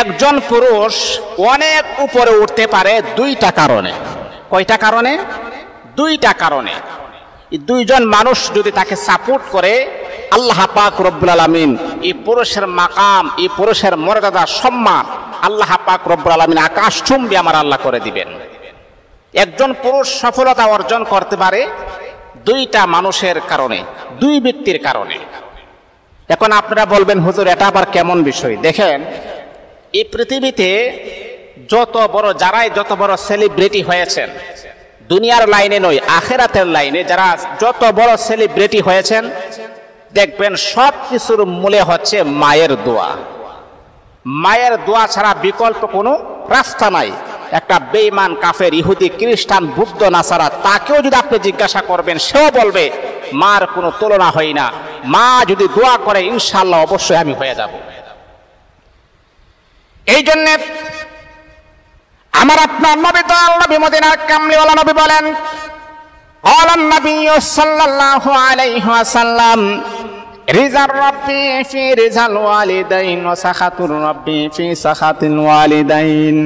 একজন পুরুষ অনেক উপরে উঠতে পারে দুইটা কারণে। কয়টা কারণে? দুইটা কারণে। দুইজন মানুষ যদি তাকে সাপোর্ট করে, আল্লাহ পাক রব্বুল আলামিন এই পুরুষের মাকাম, এই পুরুষের মর্যাদা, সম্মান আল্লাহ পাক রব্বুল আলামিন আকাশচুম্বী আমার আল্লাহ করে দিবেন। একজন পুরুষ সফলতা অর্জন করতে পারে দুইটা মানুষের কারণে, দুই ব্যক্তির কারণে। এখন আপনারা বলবেন, হুজুর এটা আবার কেমন বিষয়? দেখেন, এই পৃথিবীতে যত বড় সেলিব্রিটি হয়েছেন, দুনিয়ার লাইনে নয়, আখিরাতের লাইনে যারা যত বড় সেলিব্রিটি হয়েছেন, দেখবেন সব কিছুর মূলে হচ্ছে মায়ের দোয়া। মায়ের দোয়া ছাড়া বিকল্প কোনো রাস্তা নাই। একটা বেঈমান, কাফের, ইহুদি, খ্রিস্টান, বৌদ্ধ, নাসারা, তাকেও যদি আপনি জিজ্ঞাসা করবেন, সেও বলবে মার কোনো তুলনা হয় না। মা যদি দোয়া করে, ইনশাআল্লাহ অবশ্যই আমি হয়ে যাব। এই জন্যে আমার আপনার নবী, দয়াল নবী, মদিনার কামলিওয়ালা নবী বলেন, ক্বালান নবী সাল্লাল্লাহু আলাইহি ওয়াসাল্লাম, রিজার রাব্বি ফি রিজাল ওয়ালিদাইন ওয়া সাখাতুর রাব্বি ফি সাখাতিল ওয়ালিদাইন।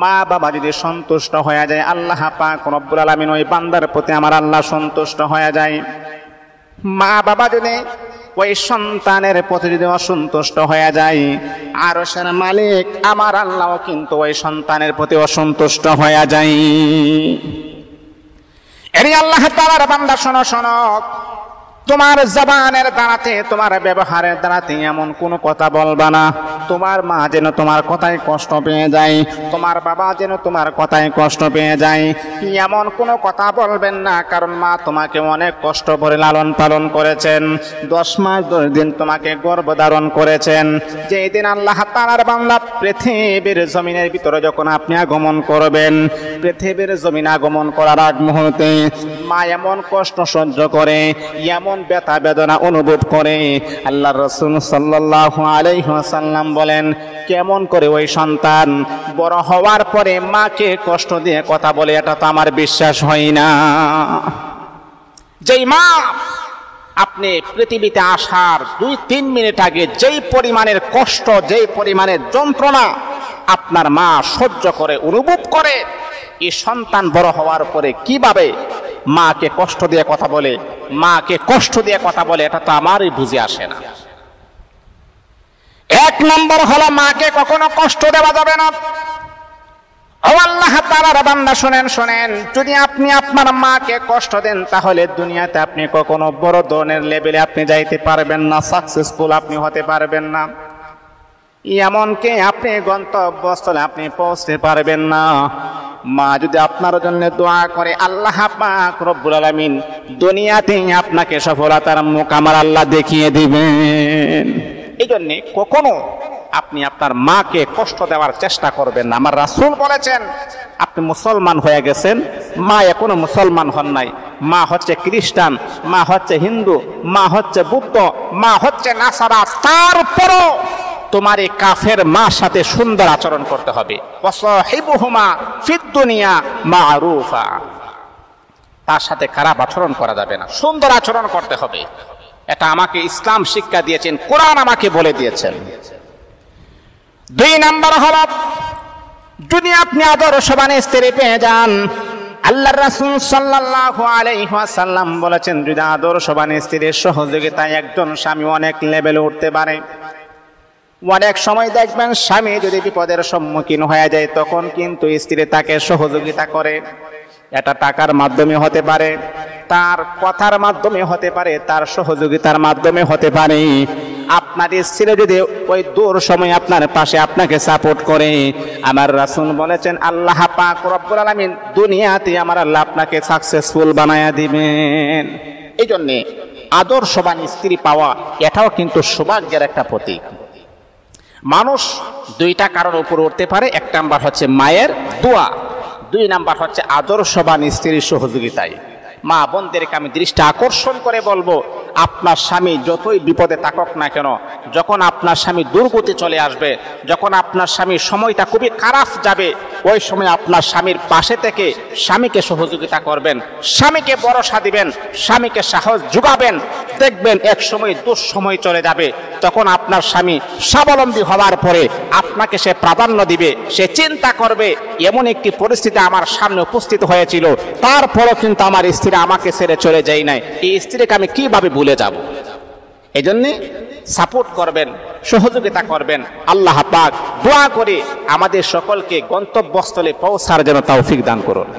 মা বাবা যদি সন্তুষ্ট হয়ে যায়, আল্লাহ পাক রব্বুল আলামিন ওই বান্দার প্রতি আমার আল্লাহ সন্তুষ্ট হয়ে যায়। মা বাবা যদি ওই সন্তানের প্রতি যদি অসন্তুষ্ট হয়ে যায়, আরশের মালিক আমার আল্লাহও কিন্তু ওই সন্তানের প্রতি অসন্তুষ্ট হয়ে যায়। এরই আল্লাহ তাআলার বান্দা, শোনো শোনো, তোমার জবানের দ্বারাতে, তোমার ব্যবহারের দ্বারাতে এমন কোনো কথা বলবা না তোমার মা যেন তোমার কথায় কষ্ট পেয়ে যায়, তোমার বাবা যেন তোমার কথায় কষ্ট পেয়ে যায়। এমন কোনো কথা বলবেন না, কারণ মা তোমাকে অনেক কষ্ট করে লালন পালন করেছেন, 10 মাস 10 দিন তোমাকে গর্ভধারণ করেছেন। যেই দিন আল্লাহ তাআলার বান্দা পৃথিবীর জমিনের ভিতরে যখন আপনি আগমন করবেন, পৃথিবীর জমিন আগমন করার আগ মুহূর্তে মা এমন কষ্ট সহ্য করে, এমন ব্যথা বেদনা অনুভব করে, আল্লাহর রাসূল সাল্লাল্লাহু আলাইহি ওয়াসাল্লাম বলেন, কেমন করে ওই সন্তান বড় হওয়ার পরে মাকে কষ্ট দিয়ে কথা বলে, এটা তো আমার বিশ্বাস হয় না। যেই মা আপনি পৃথিবীতে আসার 2-3 মিনিট আগে যেই পরিমাণের কষ্ট, যেই পরিমাণের যন্ত্রণা আপনার মা সহ্য করে, অনুভব করে, এই সন্তান বড় হওয়ার পরে কিভাবে মাকে কষ্ট দিয়ে কথা বলে, মাকে কষ্ট দিয়ে কথা বলে, এটা তো আমারই বুঝে আসে না। 1 নম্বর হলো, মাকে কখনো কষ্ট দেওয়া যাবে না। ও আল্লাহ তাআলার বান্দা, শুনেন শুনেন, যদি আপনি আপনার মাকে কষ্ট দেন, তাহলে দুনিয়াতে আপনি কখনো বড় ধরনের লেভেলে আপনি যাইতে পারবেন না, সাকসেসফুল আপনি হতে পারবেন না, এমনকি আপনি গন্তব্যস্থলে আপনি পৌঁছতে পারবেন না। মা যদি আপনার জন্য দোয়া করে, আল্লাহ পাক রব্বুল আলামিন দুনিয়াতেই আপনাকে সফলতার মুখ আমার আল্লাহ দেখিয়ে দিবেন। এই জন্য কখনো আপনি আপনার মাকে কষ্ট দেওয়ার চেষ্টা করবেন না। আমার রাসূল বলেছেন, আপনি মুসলমান হয়ে গেছেন, মা এখনো মুসলমান হন নাই, মা হচ্ছে খ্রিস্টান, মা হচ্ছে হিন্দু, মা হচ্ছে বৌদ্ধ, মা হচ্ছে নাসারা, তারপরও তোমার এই কাফের মার সাথে সুন্দর আচরণ করতে হবে। ওয়াসাহিবুহুমা ফিদ দুনিয়া মারুফা, তার সাথে খারাপ আচরণ করা যাবে না, সুন্দর আচরণ করতে হবে। এটা আমাকে ইসলাম শিক্ষা দিয়েছেন, কোরআন আমাকে বলে দিয়েছেন। 2 নাম্বার হলো, যদি আপনি আদর্শবান স্ত্রী পেয়ে যান, আল্লাহর রাসূল সাল্লাল্লাহু আলাইহি ওয়াসাল্লাম বলেছেন, যদি আদর্শবান স্ত্রীর সহযোগিতায় একজন স্বামী অনেক লেভেলে উঠতে পারে। অনেক সময় দেখবেন স্বামী যদি বিপদের সম্মুখীন হয়ে যায়, তখন কিন্তু স্ত্রী তাকে সহযোগিতা করে। এটা টাকার মাধ্যমে হতে পারে, তার কথার মাধ্যমে হতে পারে, তার সহযোগিতার মাধ্যমে হতে পারে। আপনার স্ত্রী যদি ওই দূর সময় আপনার পাশে আপনাকে সাপোর্ট করে, আমার রাসূল বলেছেন, আল্লাহ পাক রব্বুল আলামিন দুনিয়াতে আমার আল্লাহ আপনাকে সাকসেসফুল বানায়া দিবেন। এই জন্যে আদর্শবান স্ত্রী পাওয়া এটাও কিন্তু সৌভাগ্যের একটা প্রতীক। মানুষ 2টা কারণ উপরে উঠতে পারে। 1 নাম্বার হচ্ছে মায়ের দোয়া, 2 নাম্বার হচ্ছে আদর্শবান স্ত্রীর সহযোগিতায়। মা বোনদেরকে আমি দৃষ্টি আকর্ষণ করে বলবো, আপনার স্বামী যতই বিপদে থাকুক না কেন, যখন আপনার স্বামী দুর্গতি চলে আসবে, যখন আপনার স্বামীর সময়টা খুবই খারাপ যাবে, ওই সময় আপনার স্বামীর পাশে থেকে স্বামীকে সহযোগিতা করবেন, স্বামীকে ভরসা দিবেন, স্বামীকে সাহস যোগাবেন। দেখবেন এক সময় দুঃসময় চলে যাবে, তখন আপনার স্বামী স্বাবলম্বী হওয়ার পরে আপনাকে সে প্রাধান্য দিবে, সে চিন্তা করবে। এমন একটি পরিস্থিতি আমার সামনে উপস্থিত হয়েছিল, তারপরও কিন্তু আমার স্ত্রী আমাকে ছেড়ে চলে যায় নাই। এই স্ত্রীকে আমি কিভাবে ভুলে যাব? এই জন্যে সাপোর্ট করবেন, সহযোগিতা করবেন। আল্লাহ পাক দোয়া করে আমাদের সকলকে গন্তব্যস্থলে পৌঁছার যেন তৌফিক দান করুন।